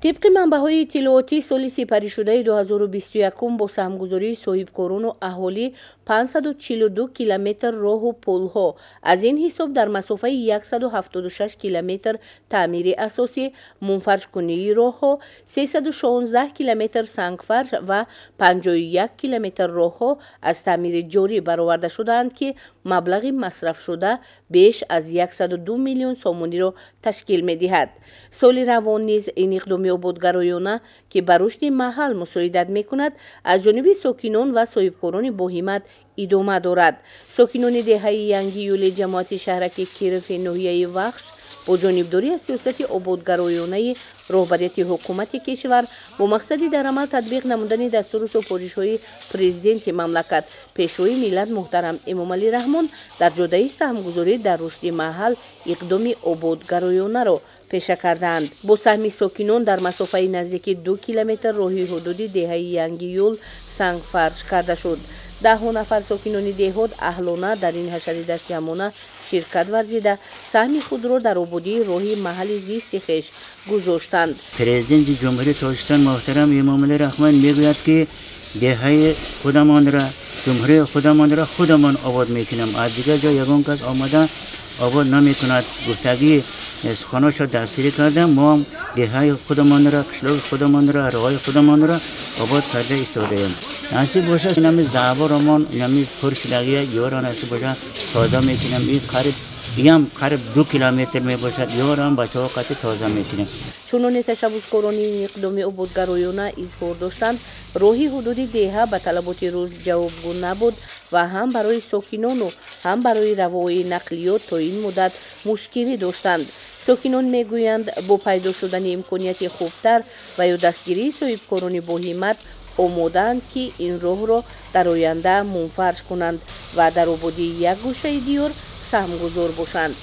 طبق منبع‌های اطلاعاتی سال سپری شده 2021 با سهمگذاری صاحبکاران و اهالی 542 کیلومتر راه و پل‌ها از این حساب در مسافه 176 کیلومتر تعمیر اساسی، منفرش کنی راه‌ها، 316 کیلومتر سنگفرش و 51 کیلومتر راه‌ها از تعمیر جاری برآورده شدند که مبلغ مصرف شده بیش از 102 میلیون سومانی را تشکیل می‌دهد. سال روان نیز این اقدام آبادگرایانه که بر رشد محل مساعدت می‌کند از جانب ساکنان و صاحبکاران با همت ادامه دارد. ساکنان دهه ینگی یول جماعت شهرک کیرف ناحیه وخش با جانبداری از سیاست آبادگرایانه رهبریت حکومت کشور با مقصد در عمل تطبیق نمودن دستور و سفارش‌های پرزیدنت مملکت پیشروی ملت محترم امامعلی رحمان در جاده سهمگذاری در رشد محل اقدام آبادگرایانه را پیشه کردند. با سهم ساکنان در مسافه نزدیک 2 کیلومتر راهی حدودی دهه ینگی یول سنگ فرش کرده شد. 10 نفر ساکنان دهات اهلانه در این حشر دستیامانه شرکت ورزیده سهم خود را در آبادی راهی محل زیست خویش گذاشتند. پرزیدنت جمهوری تاجیکستان محترم امامعلی رحمان میگوید که دهه خودمان را، جمهوری خودمان را خودمان آباد میکنیم، از دیگر جا یگان کس آمده آباد نمیکند. گفتگی سخنانش را دستگیری کردم. ما هم دهه خودمان را، قشلاق خودمان را، راههای خودمان را آباد کرده ایستاده‌ایم. نصیب باشه اینمی زعبارمان اینمی پرشدگی یاران نصیب باشه تازه میکنیم. این قریب 2 کیلومتر می باشد. یاران بچه‌ها قطع تازه میکنیم. چنان تشبثکاران این اقدام آبادگرایانه اظهار داشتند راهی حدودی دهه به طلبات روز جوابگو نبود و هم برای ساکنان و هم برای روای نقلیات تا این مدت مشکلی داشتند. ساکنان میگویند با پیدا شدن امکانیت خوبتر و یا دستگیری صاحبکاران با همت آمادند که این راه را در آینده منفرش کنند و در آبادی یک گوشه دیار سهمگذار باشند.